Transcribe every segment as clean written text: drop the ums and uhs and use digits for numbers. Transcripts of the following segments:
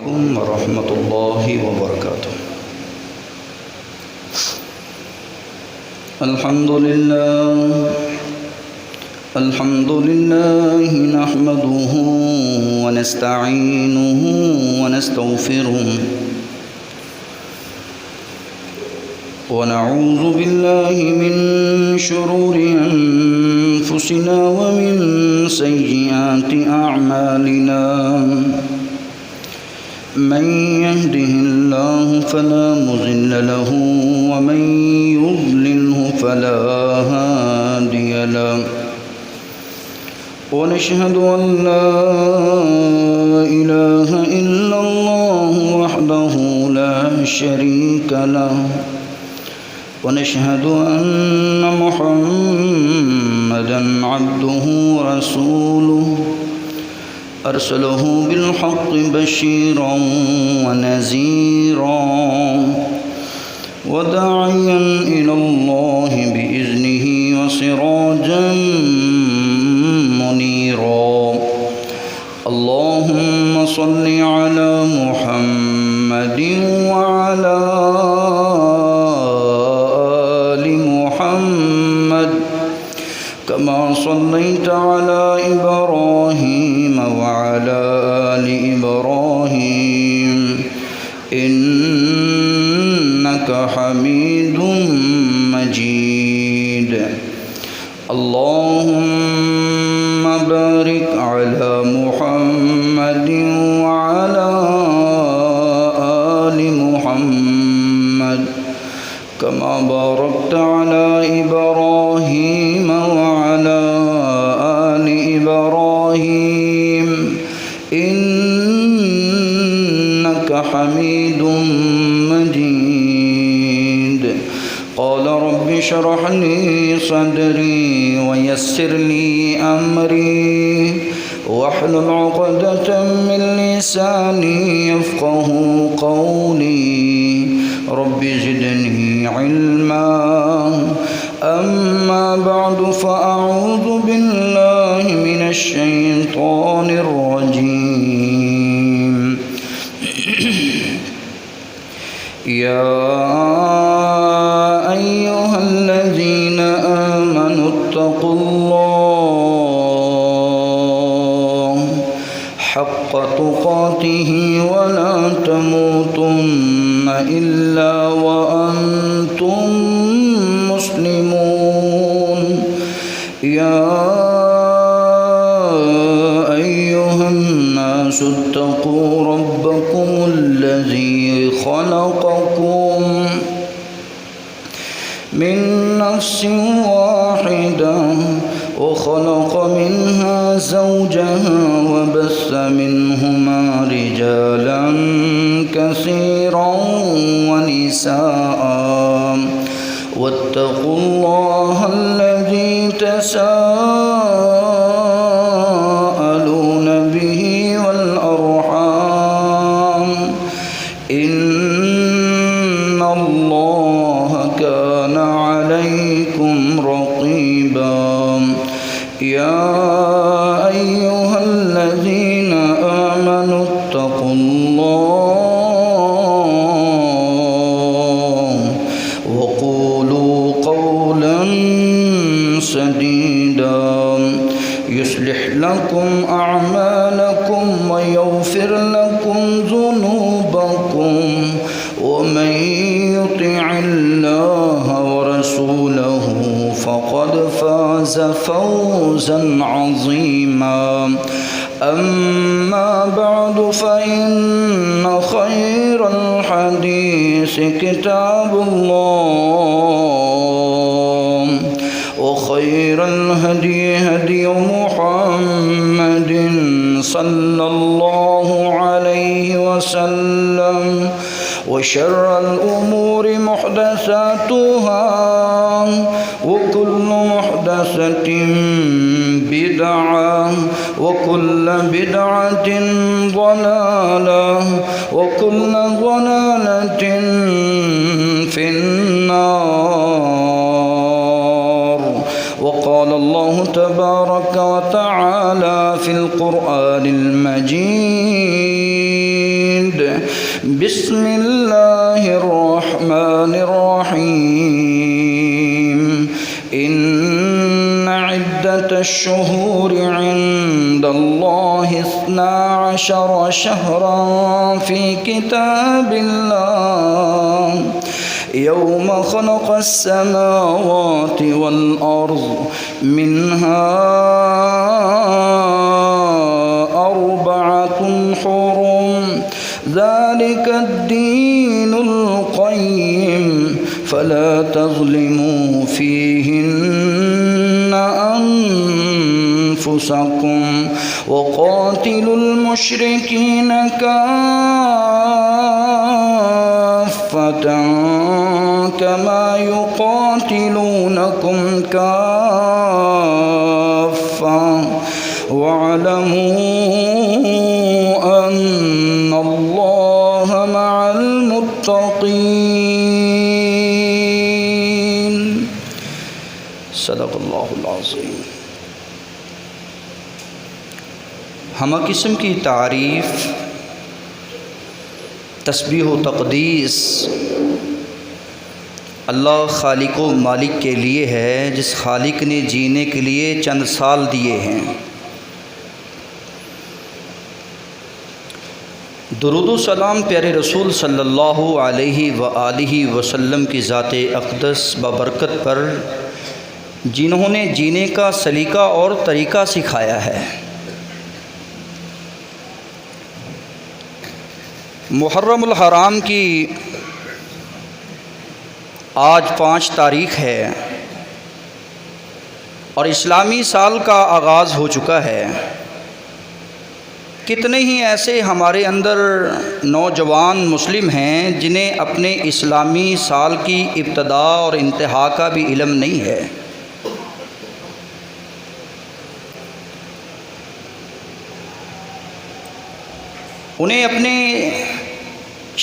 عليكم ورحمة الله وبركاته. الحمد لله نحمده ونستعينه ونستغفره ونعوذ بالله من شرور أنفسنا ومن سيئات أعمالنا. من يهده الله فلا مضل له ومن يضلله فلا هادي له. ونشهد أن لا إله إلا الله وحده لا شريك له. ونشهد أن محمدًا عبده ورسوله أرسله بالحق بشيرا ونذيرا وداعيا إلى الله بإذنه وسراجا منيرا. اللهم صل على محمد وعلى آل محمد كما صليت على إبراهيم وعلى آل إبراهيم إنك حميد مجيد. اللهم بارك على محمد وعلى آل محمد كما باركت على إبراهيم وعلى آل إبراهيم إنك حميد مجيد. قال رب اشرح لي صدري ويسر لي أمري واحلل عقدة من لساني يفقه قولي. رب زدني علما. أما بعد فأعوذ بالله من الشيطان الرجيم. يا أيها الذين آمنوا اتقوا الله حق تقاته ولا تموتن إلا وأنتم مسلمون. يا أيها الناس اتقوا ربكم الذي خلقكم من نفس واحدة وخلق منها زوجها وبث منهما رجالا كثيرا ونساء. واتقوا الله الذي تساءلون به والأرحام إن الله كان عليكم رقيبا. يا أيها الذين آمنوا اتقوا الله وقولوا قولا سديدا يصلح لكم أعمالكم ويغفر لكم ذنوبكم. ومن يطع الله ورسوله فقد فاز فوزا عظيما. أما بعد فإن خير الحديث كتاب الله وخير الهدي هدي محمد صلى الله عليه وسلم. وشر الأمور محدثاتها وكل محدثة بدعة وكل بدعة ضلالة وكل ضلالة في النار. وقال الله تبارك وتعالى في القرآن المجيد الحميد بسم الله الرحمن الرحيم إن عدة الشهور عند الله 12 شهرا في كتاب الله يوم خلق السماوات والأرض منها 4 حرم ذلك الدين القيم فلا تظلموا فيهن أنفسكم وقاتلوا المشركين كافة كما يقاتلونكم كافة واعلموا أن الله مع المتقين صدق اللہ العظیم۔ ہمہ قسم کی تعریف، تسبیح و تقدیس اللہ خالق و مالک کے لیے ہے، جس خالق نے جینے کے لیے چند سال دیے ہیں۔ درود و سلام پیارے رسول صلی اللہ علیہ وآلہ وسلم کی ذات اقدس ببرکت پر، جنہوں نے جینے کا سلیقہ اور طریقہ سکھایا ہے۔ محرم الحرام کی آج 5 تاریخ ہے اور اسلامی سال کا آغاز ہو چکا ہے۔ کتنے ہی ایسے ہمارے اندر نوجوان مسلم ہیں جنہیں اپنے اسلامی سال کی ابتدا اور انتہا کا بھی علم نہیں ہے۔ انہیں اپنے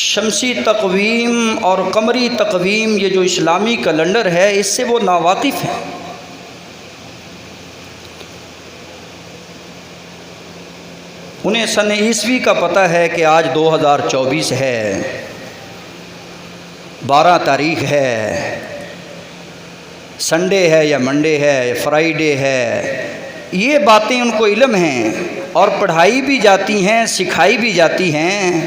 شمسی تقویم اور قمری تقویم، یہ جو اسلامی کیلنڈر ہے، اس سے وہ ناواقف ہیں۔ انہیں سن عیسوی کا پتہ ہے کہ آج 2024 ہے، 12 تاریخ ہے، سنڈے ہے یا منڈے ہے، فرائیڈے ہے، یہ باتیں ان کو علم ہیں اور پڑھائی بھی جاتی ہیں، سکھائی بھی جاتی ہیں۔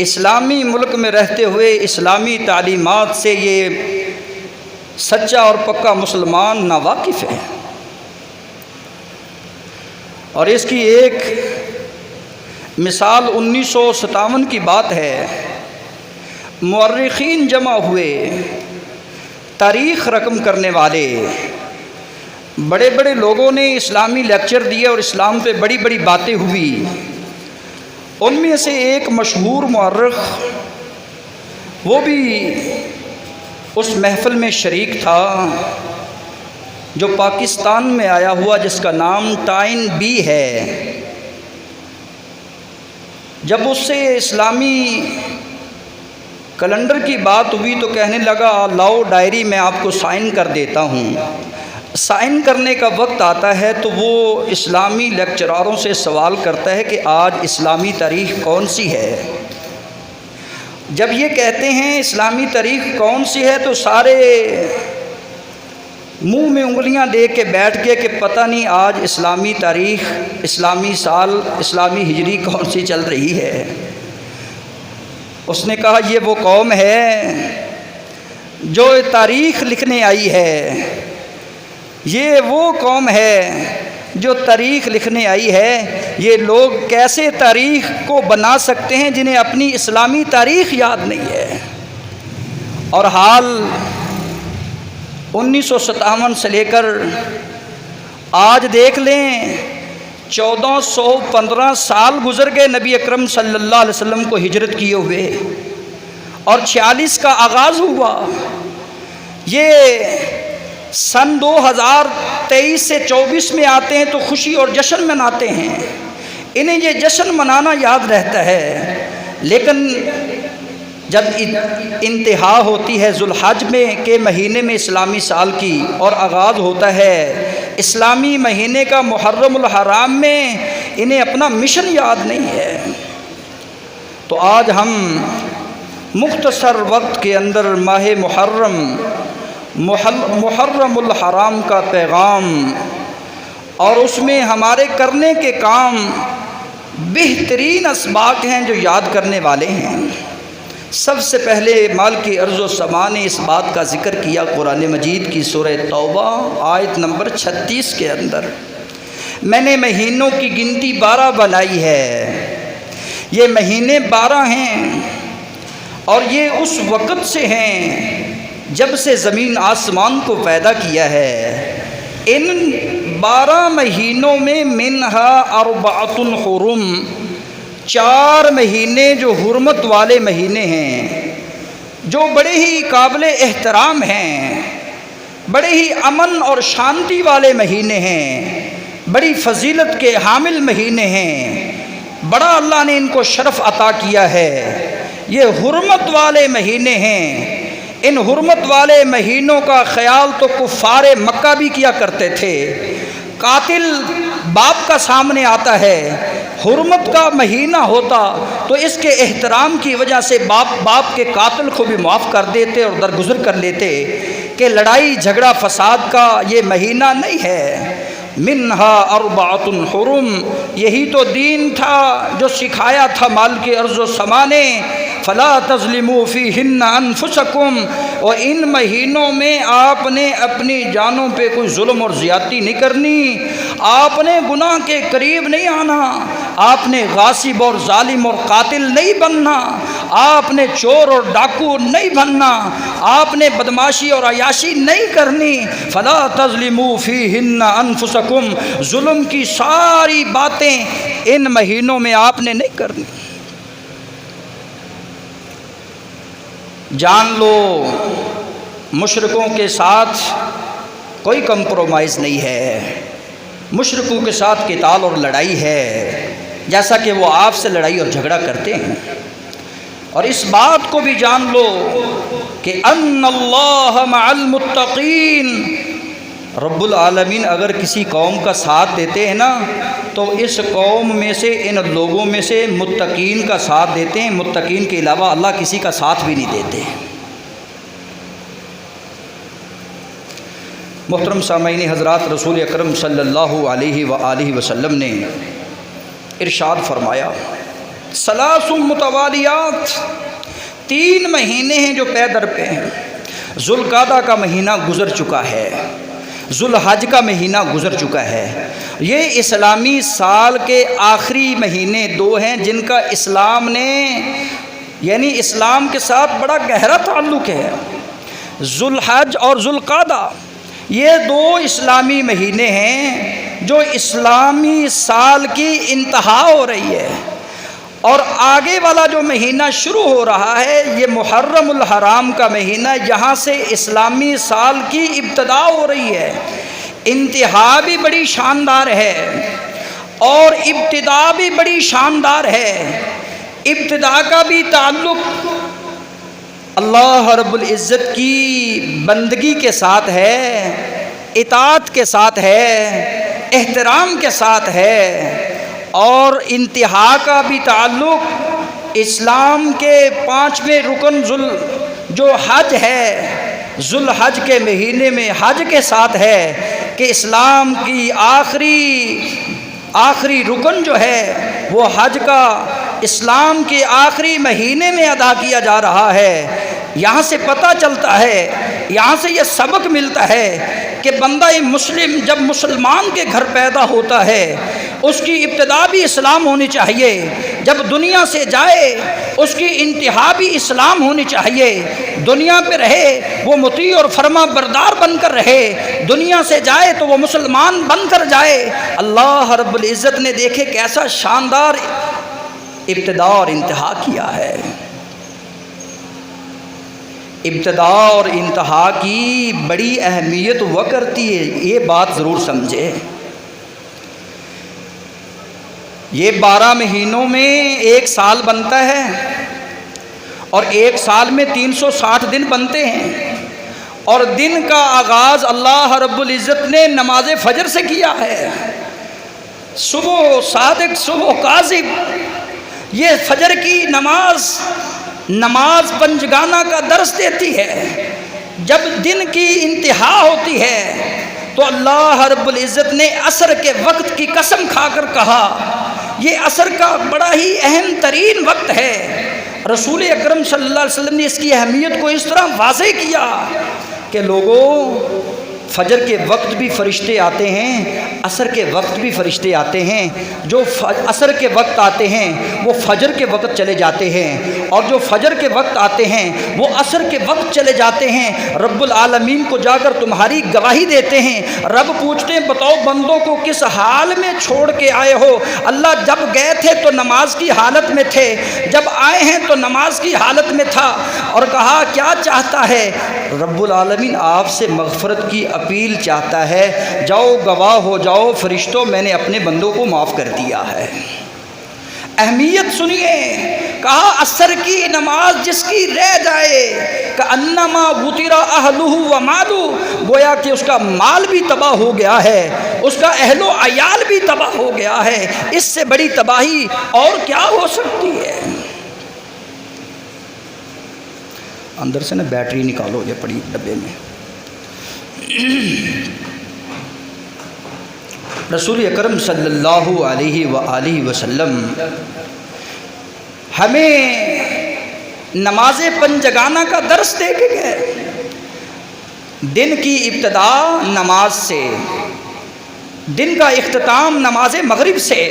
اسلامی ملک میں رہتے ہوئے اسلامی تعلیمات سے یہ سچا اور پکا مسلمان ناواقف ہے۔ اور اس کی ایک مثال 1957 کی بات ہے۔ مورخین جمع ہوئے، تاریخ رقم کرنے والے بڑے بڑے لوگوں نے اسلامی لیکچر دیے اور اسلام پہ بڑی بڑی باتیں ہوئی۔ ان میں سے ایک مشہور مورخ، وہ بھی اس محفل میں شریک تھا، جو پاکستان میں آیا ہوا، جس کا نام ٹائن بی ہے۔ جب اس سے اسلامی کیلنڈر کی بات ہوئی تو کہنے لگا، لاؤ ڈائری میں آپ کو سائن کر دیتا ہوں۔ سائن کرنے کا وقت آتا ہے تو وہ اسلامی لیکچراروں سے سوال کرتا ہے کہ آج اسلامی تاریخ کون سی ہے۔ جب یہ کہتے ہیں اسلامی تاریخ کون سی ہے تو سارے منہ میں انگلیاں دے کے بیٹھ گئے کہ پتہ نہیں آج اسلامی تاریخ، اسلامی سال، اسلامی ہجری کون سی چل رہی ہے۔ اس نے کہا یہ وہ قوم ہے جو تاریخ لکھنے آئی ہے، یہ وہ قوم ہے جو تاریخ لکھنے آئی ہے۔ یہ لوگ کیسے تاریخ کو بنا سکتے ہیں جنہیں اپنی اسلامی تاریخ یاد نہیں ہے۔ اور حال 1957 سے لے کر آج دیکھ لیں 1415 سال گزر گئے نبی اکرم صلی اللہ علیہ وسلم کو ہجرت کیے ہوئے، اور 46 کا آغاز ہوا۔ یہ سن 2023 سے 24 میں آتے ہیں تو خوشی اور جشن مناتے ہیں، انہیں یہ جشن منانا یاد رہتا ہے۔ لیکن جب انتہا ہوتی ہے ذوالحج میں کے مہینے میں اسلامی سال کی، اور آغاز ہوتا ہے اسلامی مہینے کا محرم الحرام میں، انہیں اپنا مشن یاد نہیں ہے۔ تو آج ہم مختصر وقت کے اندر ماہ محرم الحرام کا پیغام اور اس میں ہمارے کرنے کے کام بہترین اسباق ہیں جو یاد کرنے والے ہیں۔ سب سے پہلے مال کی ارض و سما نے اس بات کا ذکر کیا قرآن مجید کی سورہ توبہ آیت نمبر 36 کے اندر، میں نے مہینوں کی گنتی 12 بنائی ہے۔ یہ مہینے 12 ہیں اور یہ اس وقت سے ہیں جب سے زمین آسمان کو پیدا کیا ہے۔ ان 12 مہینوں میں منہا اربعۃ حرم، 4 مہینے جو حرمت والے مہینے ہیں، جو بڑے ہی قابل احترام ہیں، بڑے ہی امن اور شانتی والے مہینے ہیں، بڑی فضیلت کے حامل مہینے ہیں، بڑا اللہ نے ان کو شرف عطا کیا ہے۔ یہ حرمت والے مہینے ہیں۔ ان حرمت والے مہینوں کا خیال تو کفار مکہ بھی کیا کرتے تھے۔ قاتل باپ کا سامنے آتا ہے، حرمت کا مہینہ ہوتا تو اس کے احترام کی وجہ سے باپ کے قاتل کو بھی معاف کر دیتے اور درگزر کر لیتے کہ لڑائی جھگڑا فساد کا یہ مہینہ نہیں ہے۔ منہا اربعۃ حرم، یہی تو دین تھا جو سکھایا تھا مال کے ارض و سما نے، فلا تظلموا فیہن انفسکم، اور ان مہینوں میں آپ نے اپنی جانوں پہ کوئی ظلم اور زیادتی نہیں کرنی، آپ نے گناہ کے قریب نہیں آنا، آپ نے غاصب اور ظالم اور قاتل نہیں بننا، آپ نے چور اور ڈاکو نہیں بننا، آپ نے بدماشی اور عیاشی نہیں کرنی۔ فلا تظلموا فیہن انفسکم، ظلم کی ساری باتیں ان مہینوں میں آپ نے نہیں کرنی۔ جان لو مشرکوں کے ساتھ کوئی کمپرومائز نہیں ہے، مشرکوں کے ساتھ قتال اور لڑائی ہے، جیسا کہ وہ آپ سے لڑائی اور جھگڑا کرتے ہیں۔ اور اس بات کو بھی جان لو کہ ان اللہ مع المتقین، رب العالمین اگر کسی قوم کا ساتھ دیتے ہیں نا تو اس قوم میں سے ان لوگوں میں سے متقین کا ساتھ دیتے ہیں، متقین کے علاوہ اللہ کسی کا ساتھ بھی نہیں دیتے۔ محترم سامعین حضرات، رسول اکرم صلی اللہ علیہ وآلہ وسلم نے ارشاد فرمایا، ثلاث متوالیات، 3 مہینے ہیں جو پے در پہ ہیں۔ ذوالقعدہ کا مہینہ گزر چکا ہے، ذوالحج کا مہینہ گزر چکا ہے۔ یہ اسلامی سال کے آخری مہینے 2 ہیں جن کا اسلام نے یعنی اسلام کے ساتھ بڑا گہرا تعلق ہے۔ ذوالحج اور ذوالقعدہ یہ 2 اسلامی مہینے ہیں جو اسلامی سال کی انتہا ہو رہی ہے، اور آگے والا جو مہینہ شروع ہو رہا ہے یہ محرم الحرام کا مہینہ، یہاں سے اسلامی سال کی ابتدا ہو رہی ہے۔ انتہا بھی بڑی شاندار ہے اور ابتدا بھی بڑی شاندار ہے۔ ابتدا کا بھی تعلق اللہ رب العزت کی بندگی کے ساتھ ہے، اطاعت کے ساتھ ہے، احترام کے ساتھ ہے، اور انتہا کا بھی تعلق اسلام کے 5ویں رکن جو حج ہے، ذوالحج کے مہینے میں حج کے ساتھ ہے کہ اسلام کی آخری رکن جو ہے وہ حج کا اسلام کے آخری مہینے میں ادا کیا جا رہا ہے۔ یہاں سے پتہ چلتا ہے، یہاں سے یہ سبق ملتا ہے کہ بندہ مسلم جب مسلمان کے گھر پیدا ہوتا ہے اس کی ابتدا بھی اسلام ہونی چاہیے، جب دنیا سے جائے اس کی انتہا بھی اسلام ہونی چاہیے، دنیا پہ رہے وہ مطیع اور فرما بردار بن کر رہے، دنیا سے جائے تو وہ مسلمان بن کر جائے۔ اللہ رب العزت نے دیکھے کیسا شاندار ابتدا اور انتہا کیا ہے۔ ابتدا اور انتہا کی بڑی اہمیت ہوا کرتی ہے، یہ بات ضرور سمجھے۔ یہ 12 مہینوں میں 1 سال بنتا ہے اور 1 سال میں 360 دن بنتے ہیں، اور دن کا آغاز اللہ رب العزت نے نماز فجر سے کیا ہے۔ صبح صادق، صبح کاذب، یہ فجر کی نماز پنجگانہ کا درس دیتی ہے۔ جب دن کی انتہا ہوتی ہے تو اللہ رب العزت نے عصر کے وقت کی قسم کھا کر کہا یہ عصر کا بڑا ہی اہم ترین وقت ہے۔ رسول اکرم صلی اللہ علیہ وسلم نے اس کی اہمیت کو اس طرح واضح کیا کہ لوگوں، فجر کے وقت بھی فرشتے آتے ہیں، عصر کے وقت بھی فرشتے آتے ہیں۔ جو عصر کے وقت آتے ہیں وہ فجر کے وقت چلے جاتے ہیں، اور جو فجر کے وقت آتے ہیں وہ عصر کے وقت چلے جاتے ہیں۔ رب العالمین کو جا کر تمہاری گواہی دیتے ہیں۔ رب پوچھتے ہیں بتاؤ بندوں کو کس حال میں چھوڑ کے آئے ہو؟ اللہ جب گئے تھے تو نماز کی حالت میں تھے، جب آئے ہیں تو نماز کی حالت میں تھا۔ اور کہا کیا چاہتا ہے؟ رب العالمین آپ سے مغفرت کی اپیل چاہتا ہے، جاؤ گواہ ہو جاؤ فرشتوں میں نے اپنے بندوں کو معاف کر دیا ہے۔ اہمیت سنیے، کہا عصر کی نماز جس کی رہ جائے کأنما وطر اہلہ ومالہ، گویا کہ اس کا مال بھی تباہ ہو گیا ہے، اس کا اہل و عیال بھی تباہ ہو گیا ہے۔ اس سے بڑی تباہی اور کیا ہو سکتی ہے؟ اندر سے نا بیٹری نکالو یہ پڑی ڈبے میں۔ رسول اکرم صلی اللہ علیہ وآلہ وسلم ہمیں نماز پنجگانہ کا درس دے کے گئے۔ دن کی ابتدا نماز سے، دن کا اختتام نماز مغرب سے،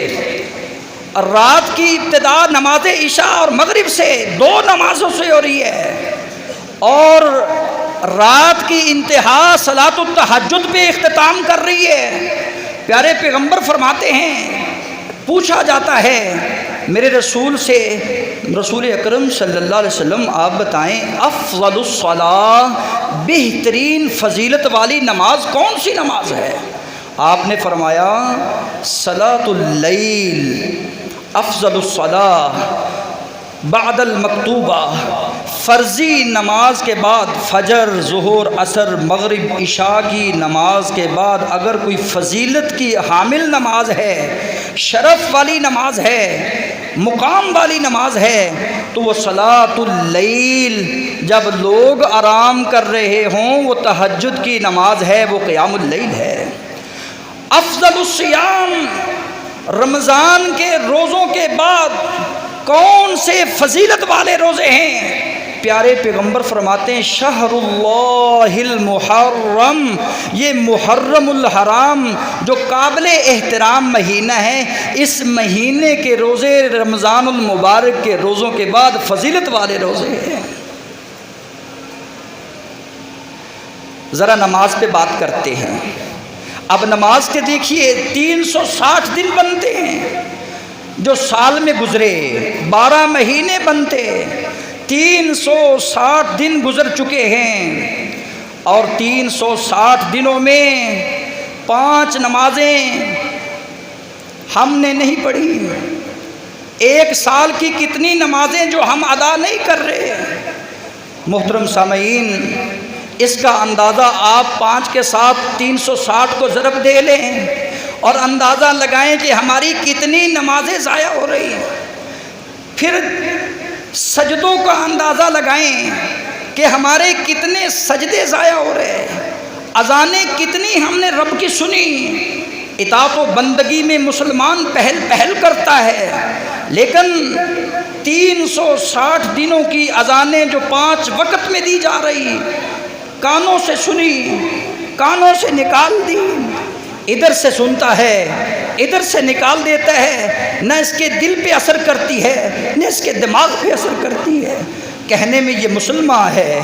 رات کی ابتدا نماز عشاء اور مغرب سے، دو نمازوں سے ہو رہی ہے، اور رات کی انتہا صلاۃ التہجد پہ اختتام کر رہی ہے۔ پیارے پیغمبر فرماتے ہیں، پوچھا جاتا ہے میرے رسول سے، رسول اکرم صلی اللہ علیہ وسلم آپ بتائیں افضل الصلاۃ، بہترین فضیلت والی نماز کون سی نماز ہے؟ آپ نے فرمایا صلاۃ اللیل، افضل الصلاۃ بعد المکتوبہ، فرضی نماز کے بعد، فجر، ظہر، عصر، مغرب، عشاء کی نماز کے بعد اگر کوئی فضیلت کی حامل نماز ہے، شرف والی نماز ہے، مقام والی نماز ہے، تو وہ صلاۃ اللیل، جب لوگ آرام کر رہے ہوں وہ تہجد کی نماز ہے، وہ قیام اللیل ہے۔ افضل الصیام، رمضان کے روزوں کے بعد کون سے فضیلت والے روزے ہیں؟ پیارے پیغمبر فرماتے ہیں شہر اللہ المحرم، یہ محرم الحرام جو قابل احترام مہینہ ہے، اس مہینے کے روزے رمضان المبارک کے روزوں کے بعد فضیلت والے روزے ہیں۔ ذرا نماز پہ بات کرتے ہیں۔ اب نماز کے دیکھیے 360 دن بنتے ہیں جو سال میں گزرے، 12 مہینے بنتے، 360 دن گزر چکے ہیں، اور 360 دنوں میں 5 نمازیں ہم نے نہیں پڑھی۔ ایک سال کی کتنی نمازیں جو ہم ادا نہیں کر رہے۔ محترم سامعین، اس کا اندازہ آپ 5 کے ساتھ 360 کو ضرب دے لیں اور اندازہ لگائیں کہ ہماری کتنی نمازیں ضائع ہو رہی ہیں۔ پھر سجدوں کا اندازہ لگائیں کہ ہمارے کتنے سجدے ضائع ہو رہے ہیں۔ اذانیں کتنی ہم نے رب کی سنی۔ اطاعت و بندگی میں مسلمان پہل کرتا ہے، لیکن 360 دنوں کی اذانیں جو 5 وقت میں دی جا رہی، کانوں سے سنی، کانوں سے نکال دی، ادھر سے سنتا ہے ادھر سے نکال دیتا ہے، نہ اس کے دل پہ اثر کرتی ہے نہ اس کے دماغ پہ اثر کرتی ہے۔ کہنے میں یہ مسلمان ہے،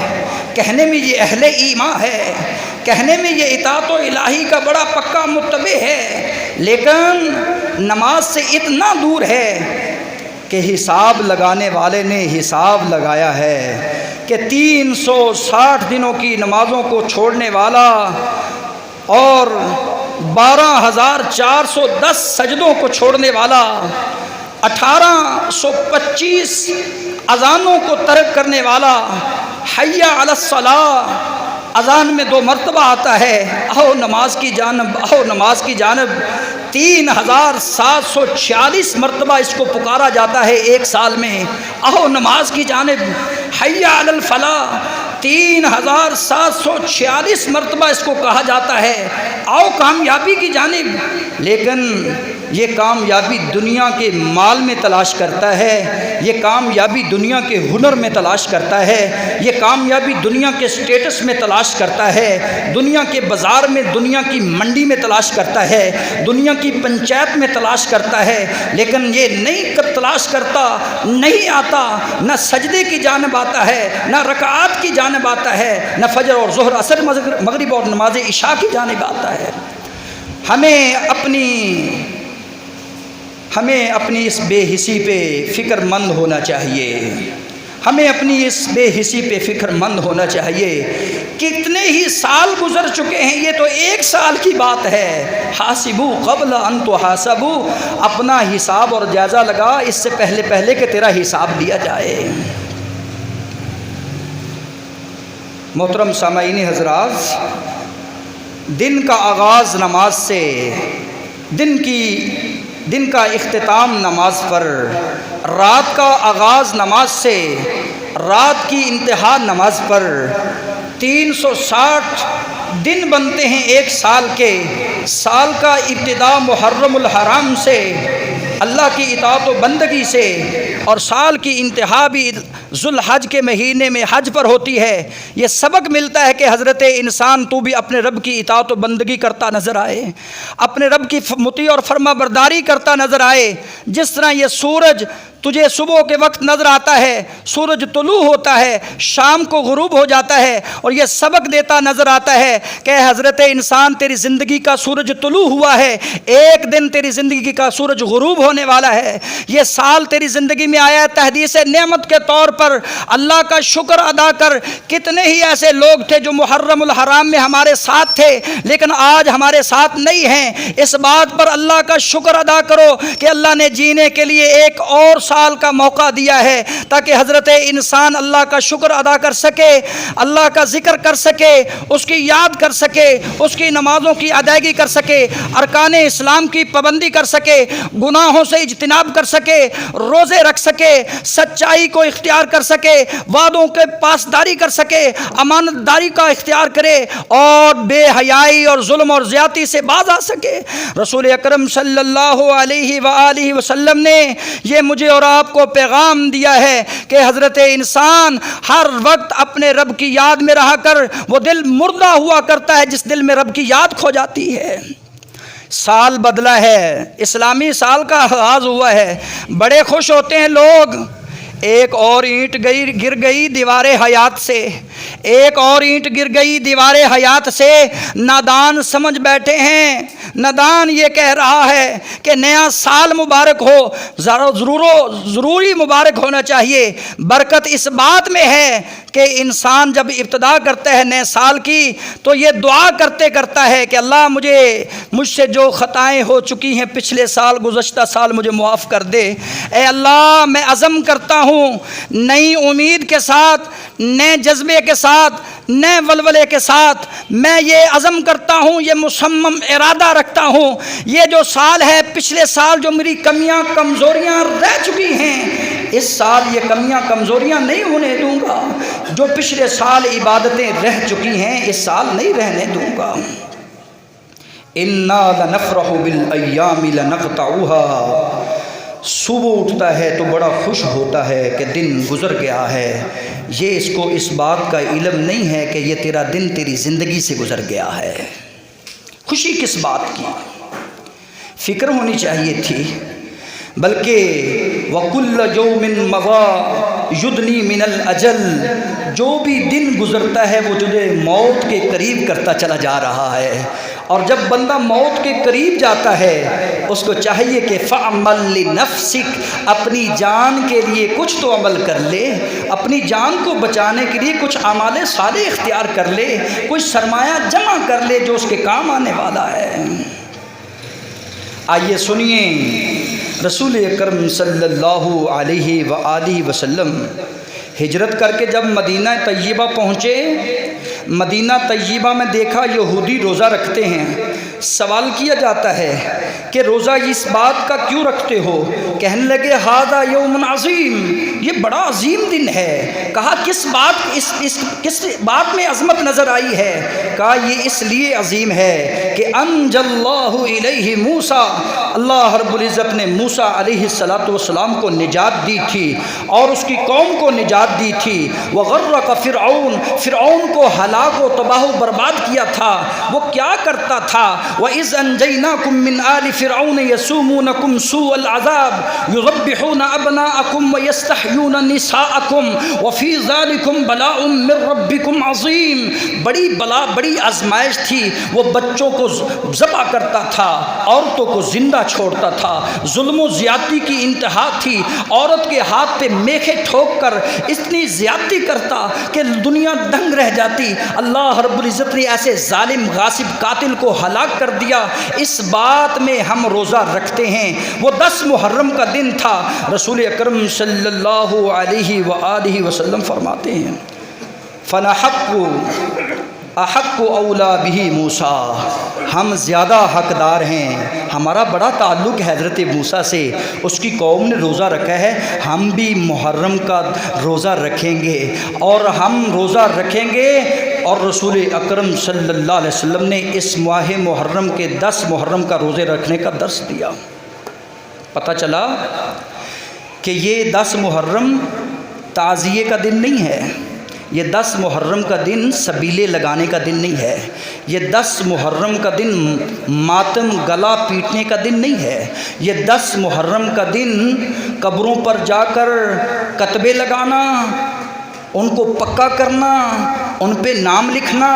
کہنے میں یہ اہل ایمان ہے، کہنے میں یہ اطاعت و الہی کا بڑا پکا متبع ہے، لیکن نماز سے اتنا دور ہے کہ حساب لگانے والے نے حساب لگایا ہے کہ 360 دنوں کی نمازوں کو چھوڑنے والا اور 12,410 سجدوں کو چھوڑنے والا، 1825 اذانوں کو ترک کرنے والا، حی علی الصلاۃ، اذان میں 2 مرتبہ آتا ہے، آؤ نماز کی جانب، آؤ نماز کی جانب۔ 3746 مرتبہ اس کو پکارا جاتا ہے ایک سال میں، آؤ نماز کی جانب، حی علی الفلاح۔ 3746 مرتبہ اس کو کہا جاتا ہے، آؤ کامیابی کی جانب۔ لیکن یہ کامیابی دنیا کے مال میں تلاش کرتا ہے، یہ کامیابی دنیا کے ہنر میں تلاش کرتا ہے، یہ کامیابی دنیا کے سٹیٹس میں تلاش کرتا ہے، دنیا کے بازار میں، دنیا کی منڈی میں تلاش کرتا ہے، دنیا کی پنچایت میں تلاش کرتا ہے، لیکن یہ نہیں تلاش کرتا، نہیں آتا، نہ سجدے کی جانب آتا ہے، نہ رکعات کی جانب آتا ہے، نہ فجر اور ظہر عصر مغرب اور نماز عشاء کی جانب آتا ہے۔ ہمیں اپنی اس بے حسی پہ فکر مند ہونا چاہیے، ہمیں اپنی اس بے حسی پہ فکر مند ہونا چاہیے۔ کتنے ہی سال گزر چکے ہیں، یہ تو 1 سال کی بات ہے۔ حاسبو قبل ان تحاسبو، اپنا حساب اور جائزہ لگا اس سے پہلے کہ تیرا حساب لیا جائے۔ محترم سامعین حضرات، دن کا آغاز نماز سے، دن کا اختتام نماز پر، رات کا آغاز نماز سے، رات کی انتہا نماز پر۔ 360 دن بنتے ہیں ایک سال کے، سال کا ابتدا محرم الحرام سے، اللہ کی اطاعت و بندگی سے، اور سال کی انتہا بھی ذوالحج کے مہینے میں حج پر ہوتی ہے۔ یہ سبق ملتا ہے کہ حضرت انسان تو بھی اپنے رب کی اطاعت و بندگی کرتا نظر آئے، اپنے رب کی مطیع اور فرما برداری کرتا نظر آئے۔ جس طرح یہ سورج تجھے صبح کے وقت نظر آتا ہے، سورج طلوع ہوتا ہے، شام کو غروب ہو جاتا ہے، اور یہ سبق دیتا نظر آتا ہے کہ حضرت انسان تیری زندگی کا سورج طلوع ہوا ہے، ایک دن تیری زندگی کا سورج غروب ہونے والا ہے۔ یہ سال تیری زندگی میں آیا ہے تحدیث نعمت کے طور پر، اللہ کا شکر ادا کر۔ کتنے ہی ایسے لوگ تھے جو محرم الحرام میں ہمارے ساتھ تھے لیکن آج ہمارے ساتھ نہیں ہیں۔ اس بات پر اللہ کا شکر ادا کرو کہ اللہ نے جینے کے لیے ایک اور سال کا موقع دیا ہے تاکہ حضرت انسان اللہ کا شکر ادا کر سکے، اللہ کا ذکر کر سکے، اس کی یاد کر سکے، اس کی نمازوں کی ادائیگی کر سکے، ارکان اسلام کی پابندی کر سکے، گناہوں سے اجتناب کر سکے، روزے رکھ سکے، سچائی کو اختیار کر سکے، وعدوں کے پاسداری کر سکے، امانت داری کا اختیار کرے، اور بے حیائی اور ظلم اور زیادتی سے باز آ سکے۔ رسول اکرم صلی اللہ علیہ وآلہ وسلم نے یہ مجھے اور آپ کو پیغام دیا ہے کہ حضرت انسان ہر وقت اپنے رب کی یاد میں رہا کر، وہ دل مردہ ہوا کرتا ہے جس دل میں رب کی یاد کھو جاتی ہے۔ سال بدلا ہے، اسلامی سال کا آغاز ہوا ہے، بڑے خوش ہوتے ہیں لوگ۔ ایک اور اینٹ گر گئی دیوار حیات سے، ایک اور اینٹ گر گئی دیوار حیات سے۔ نادان سمجھ بیٹھے ہیں، نادان یہ کہہ رہا ہے کہ نیا سال مبارک ہو، ضروری مبارک ہونا چاہیے۔ برکت اس بات میں ہے کہ انسان جب ابتدا کرتا ہے نئے سال کی تو یہ دعا کرتا ہے کہ اللہ مجھ سے جو خطائیں ہو چکی ہیں پچھلے سال، گزشتہ سال، مجھے معاف کر دے۔ اے اللہ میں عزم کرتا ہوں نئی امید کے ساتھ، نئے جذبے کے ساتھ، نئے ولولے کے ساتھ میں یہ عزم کرتا ہوں، یہ مصمم ارادہ رکھتا ہوں، یہ جو سال ہے، پچھلے سال جو میری کمیاں کمزوریاں رہ چکی ہیں، اس سال یہ کمیاں کمزوریاں نہیں ہونے دوں گا۔ جو پچھلے سال عبادتیں رہ چکی ہیں اس سال نہیں رہنے دوں گا۔ اِنَّا لَنَفْرَحُ بِالْأَيَّامِ لَنَقْطَعُهَا، صبح اٹھتا ہے تو بڑا خوش ہوتا ہے کہ دن گزر گیا ہے، یہ اس کو اس بات کا علم نہیں ہے کہ یہ تیرا دن تیری زندگی سے گزر گیا ہے۔ خوشی کس بات کی فکر ہونی چاہیے تھی، بلکہ وَكُلَّ يَوْمٍ مَضَىٰ يُدْنِي مِنَ الْأَجَلِ، جو بھی دن گزرتا ہے وہ تجھے موت کے قریب کرتا چلا جا رہا ہے۔ اور جب بندہ موت کے قریب جاتا ہے اس کو چاہیے کہ فَعْمَلْ لِنَفْسِكَ، اپنی جان کے لیے کچھ تو عمل کر لے، اپنی جان کو بچانے کے لیے کچھ اعمال صالح اختیار کر لے، کچھ سرمایہ جمع کر لے جو اس کے کام آنے والا ہے۔ آئیے سنیے رسول اکرم صلی اللہ علیہ وآلہ وسلم ہجرت کر کے جب مدینہ طیبہ پہنچے، مدینہ طیبہ میں دیکھا یہودی روزہ رکھتے ہیں، سوال کیا جاتا ہے کہ روزہ اس بات کا کیوں رکھتے ہو؟ کہنے لگے ھذا یوم عظیم، یہ بڑا عظیم دن ہے۔ کہا کس بات میں عظمت نظر آئی ہے؟ کہا یہ اس لیے عظیم ہے کہ انجى اللہ الیہ موسیٰ، اللہ رب العزت نے موسیٰ علیہ السلام کو نجات دی تھی اور اس کی قوم کو نجات دی تھی۔ وغرق فرعون کو ہلاک و تباہ و برباد کیا تھا۔ وہ کیا کرتا تھا؟ وَإِذْ أَنْجَيْنَاكُمْ مِنْ آلِ فِرْعَوْنَ يَسُومُونَكُمْ سُوءَ الْعَذَابِ يُذَبِّحُونَ أَبْنَاءَكُمْ وَيَسْتَحْيُونَ نِسَاءَكُمْ وَفِي ذَلِكُمْ بَلَاءٌ مِّن رَّبِّكُمْ عَظِيمٌ۔ بڑی بلا، بڑی آزمائش تھی۔ وہ بچوں کو ذبح کرتا تھا، عورتوں کو زندہ چھوڑتا تھا، ظلم و زیادتی کی انتہا تھی۔ عورت کے ہاتھ پہ میخے ٹھوک کر اتنی زیادتی کرتا کہ دنیا دنگ رہ جاتی۔ اللہ رب العزت نے ایسے ظالم غاصب قاتل کو ہلاک کر دیا۔ اس بات میں ہم روزہ رکھتے ہیں۔ وہ 10 محرم کا دن تھا۔ رسول اکرم صلی اللہ علیہ وآلہ وسلم فرماتے ہیں فَنَحَقُّ احق اولا بہ موسیٰ، ہم زیادہ حقدار ہیں، ہمارا بڑا تعلق ہے حضرت موسیٰ سے۔ اس کی قوم نے روزہ رکھا ہے، ہم بھی محرم کا روزہ رکھیں گے اور ہم روزہ رکھیں گے۔ اور رسول اکرم صلی اللہ علیہ وسلم نے اس ماہ محرم کے 10 محرم کا روزے رکھنے کا درس دیا۔ پتہ چلا کہ یہ 10 محرم تعزیے کا دن نہیں ہے، یہ 10 محرم کا دن سبیلے لگانے کا دن نہیں ہے، یہ 10 محرم کا دن ماتم گلا پیٹنے کا دن نہیں ہے، یہ 10 محرم کا دن قبروں پر جا کر کتبے لگانا، ان کو پکا کرنا، ان پہ نام لکھنا،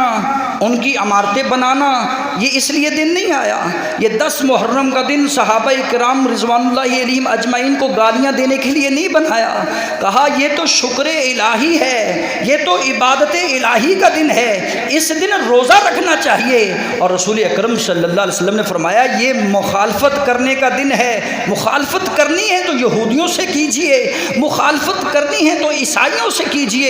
ان کی عمارتیں بنانا، یہ اس لیے دن نہیں آیا۔ یہ 10 محرم کا دن صحابہ کرام رضوان اللہ علیہم اجمعین کو گالیاں دینے کے لیے نہیں بنایا۔ کہا یہ تو شکر الہی ہے، یہ تو عبادت الہی کا دن ہے، اس دن روزہ رکھنا چاہیے۔ اور رسول اکرم صلی اللہ علیہ وسلم نے فرمایا یہ مخالفت کرنے کا دن ہے۔ مخالفت کرنی ہے تو یہودیوں سے کیجئے، مخالفت کرنی ہے تو عیسائیوں سے کیجئے۔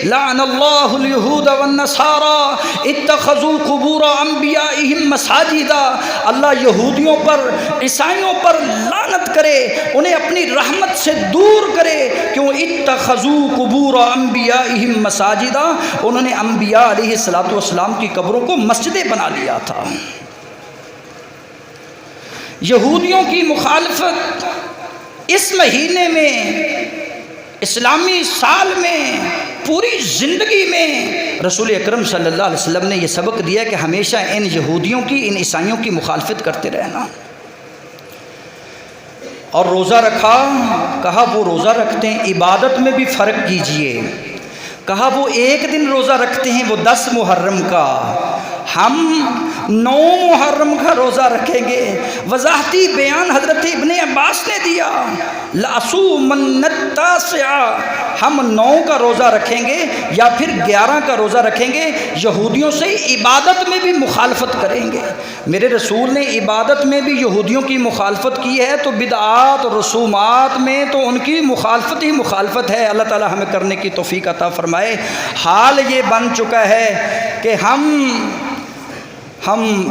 لعن اللہ الیہود والنصارى اتخذوا قبور انبیائہم مساجدا، اللہ یہودیوں پر، عیسائیوں پر لعنت کرے، انہیں اپنی رحمت سے دور کرے۔ کیوں؟ اتخذوا قبور انبیائہم مساجدا، انہوں نے انبیاء علیہ السلام کی قبروں کو مسجدیں بنا لیا تھا۔ یہودیوں کی مخالفت اس مہینے میں، اسلامی سال میں، پوری زندگی میں رسول اکرم صلی اللہ علیہ وسلم نے یہ سبق دیا کہ ہمیشہ ان یہودیوں کی، ان عیسائیوں کی مخالفت کرتے رہنا۔ اور روزہ رکھا، کہا وہ روزہ رکھتے ہیں، عبادت میں بھی فرق کیجئے۔ کہا وہ ایک دن روزہ رکھتے ہیں، وہ 10 محرم کا، ہم 9 محرم کا روزہ رکھیں گے۔ وضاحتی بیان حضرت ابن عباس نے دیا، لَأَصُومَنَّ التَّاسِعَ، ہم 9 کا روزہ رکھیں گے یا پھر 11 کا روزہ رکھیں گے۔ یہودیوں سے عبادت میں بھی مخالفت کریں گے۔ میرے رسول نے عبادت میں بھی یہودیوں کی مخالفت کی ہے، تو بدعات اور رسومات میں تو ان کی مخالفت ہی مخالفت ہے۔ اللہ تعالی ہمیں کرنے کی توفیق عطا فرمائے۔ حال یہ بن چکا ہے کہ ہم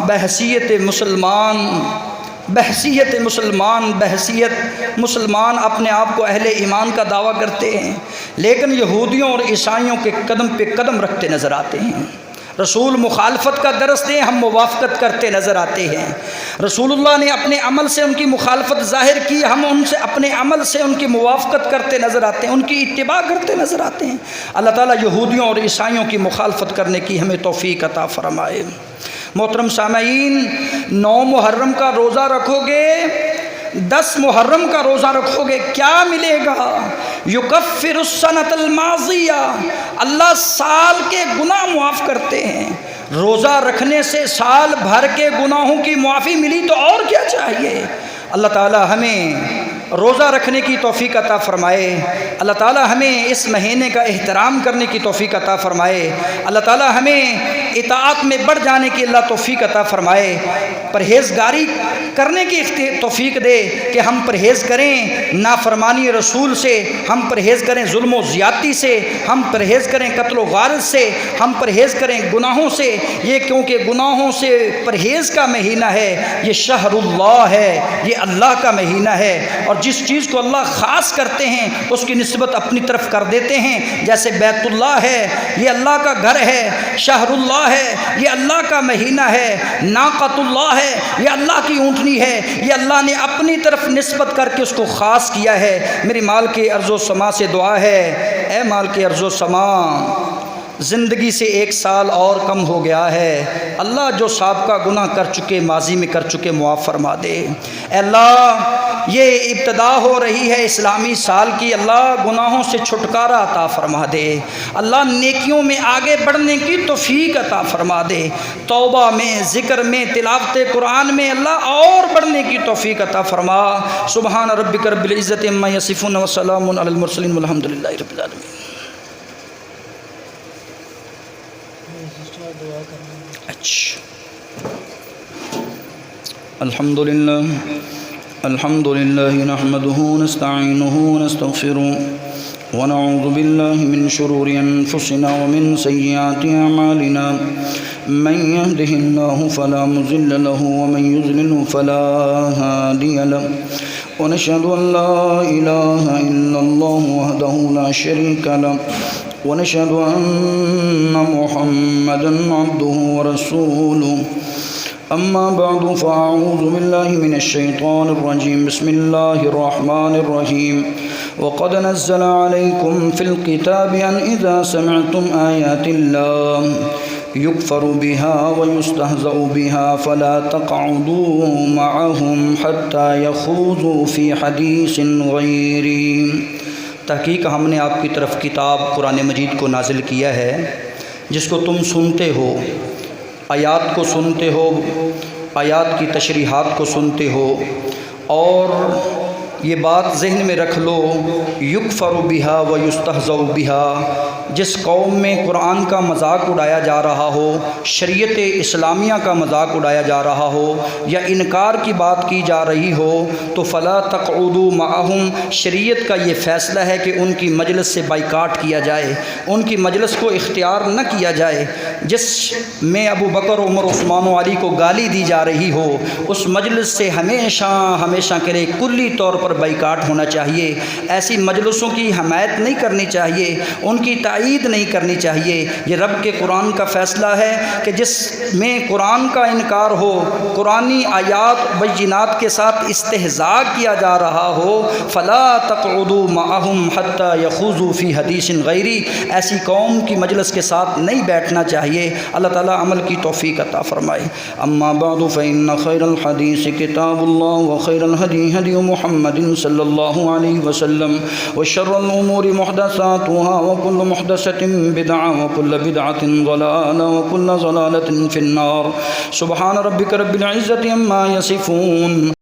بحیثیت مسلمان اپنے آپ کو اہل ایمان کا دعویٰ کرتے ہیں، لیکن یہودیوں اور عیسائیوں کے قدم پہ قدم رکھتے نظر آتے ہیں۔ رسول مخالفت کا درس دیں، ہم موافقت کرتے نظر آتے ہیں۔ رسول اللہ نے اپنے عمل سے ان کی مخالفت ظاہر کی، ہم ان سے اپنے عمل سے ان کی موافقت کرتے نظر آتے ہیں، ان کی اتباع کرتے نظر آتے ہیں۔ اللہ تعالیٰ یہودیوں اور عیسائیوں کی مخالفت کرنے کی ہمیں توفیق عطا فرمائے۔ محترم سامعین، 9 محرم کا روزہ رکھو گے، 10 محرم کا روزہ رکھو گے، کیا ملے گا؟ یکفر السنۃ الماضیہ، اللہ سال کے گناہ معاف کرتے ہیں۔ روزہ رکھنے سے سال بھر کے گناہوں کی معافی ملی تو اور کیا چاہیے؟ اللہ تعالی ہمیں روزہ رکھنے کی توفیق عطا فرمائے۔ اللہ تعالی ہمیں اس مہینے کا احترام کرنے کی توفیق عطا فرمائے۔ اللہ تعالی ہمیں اطاعت میں بڑھ جانے کی اللہ توفیق عطا فرمائے، پرہیزگاری کرنے کی توفیق دے کہ ہم پرہیز کریں نافرمانی رسول سے، ہم پرہیز کریں ظلم و زیادتی سے، ہم پرہیز کریں قتل و غارت سے، ہم پرہیز کریں گناہوں سے، یہ کیونکہ گناہوں سے پرہیز کا مہینہ ہے، یہ شہر اللہ ہے، یہ اللہ کا مہینہ ہے، اور جس چیز کو اللہ خاص کرتے ہیں اس کی نسبت اپنی طرف کر دیتے ہیں، جیسے بیت اللہ ہے یہ اللہ کا گھر ہے، شہر اللہ ہے یہ اللہ کا مہینہ ہے، ناقۃ اللہ ہے یہ اللہ کی اونٹنی ہے، یہ اللہ نے اپنی طرف نسبت کر کے اس کو خاص کیا ہے۔ میری مال کے ارض و سما سے دعا ہے، اے مال کے ارض و سما، زندگی سے 1 سال اور کم ہو گیا ہے، اللہ جو سابقہ گناہ کر چکے، ماضی میں کر چکے، معاف فرما دے۔ اے اللہ یہ ابتدا ہو رہی ہے اسلامی سال کی، اللہ گناہوں سے چھٹکارا عطا فرما دے، اللہ نیکیوں میں آگے بڑھنے کی توفیق عطا فرما دے، توبہ میں، ذکر میں، تلاوت قرآن میں اللہ اور بڑھنے کی توفیق عطا فرما۔ سبحان ربک رب العزت عما یصفون وسلام علی المرسلین والحمد للہ رب العالمین۔ الحمد لله نحمده ونستعينه ونستغفره ونعوذ بالله من شرور أنفسنا ومن سيئات أعمالنا، من يهده الله فلا مضل له ومن يضلل فلا هادي له، ونشهد أن لا إله إلا الله وحده لا شريك له، ونشهد أن محمدا عبده ورسوله، أما بعد فأعوذ بالله من الشيطان الرجيم، بسم الله الرحمن الرحيم، وقد نزل عليكم في الكتاب أن إذا سمعتم آيات الله يكفر بها ويستهزأ بها فلا تقعدوا معهم حتى يخوضوا في حديث غيره۔ تحقیق ہم نے آپ کی طرف کتاب قرآن مجید کو نازل کیا ہے، جس کو تم سنتے ہو، آیات کو سنتے ہو، آیات کی تشریحات کو سنتے ہو، اور یہ بات ذہن میں رکھ لو، یکفر بہا و یستہزأ بہا، جس قوم میں قرآن کا مذاق اڑایا جا رہا ہو، شریعت اسلامیہ کا مذاق اڑایا جا رہا ہو، یا انکار کی بات کی جا رہی ہو، تو فلا تقعدوا معہم، شریعت کا یہ فیصلہ ہے کہ ان کی مجلس سے بائیکاٹ کیا جائے، ان کی مجلس کو اختیار نہ کیا جائے۔ جس میں ابو بکر، عمر، عثمان و علی کو گالی دی جا رہی ہو، اس مجلس سے ہمیشہ کے لیے کلی طور پر بائیکاٹ ہونا چاہیے۔ ایسی مجلسوں کی حمایت نہیں کرنی چاہیے، ان کی تائید نہیں کرنی چاہیے۔ یہ رب کے قرآن کا فیصلہ ہے کہ جس میں قرآن کا انکار ہو، قرآنی آیات بینات کے ساتھ استہزاء کیا جا رہا ہو، فلا تقعدوا معہم حتی یخوضوا فی حدیث غیری، ایسی قوم کی مجلس کے ساتھ نہیں بیٹھنا چاہیے۔ اللہ تعالیٰ عمل کی توفیق عطا فرمائے۔ اما بعد فإن خیر الحدیث کتاب اللہ وخیر الہدی ہدی محمد صلی اللہ علیہ وسلم، وشر الامور محدثاتها وكل محدثة بدعة وكل بدعة ضلالة وكل ضلالة في النار۔ سبحان ربك رب العزة عما يصفون۔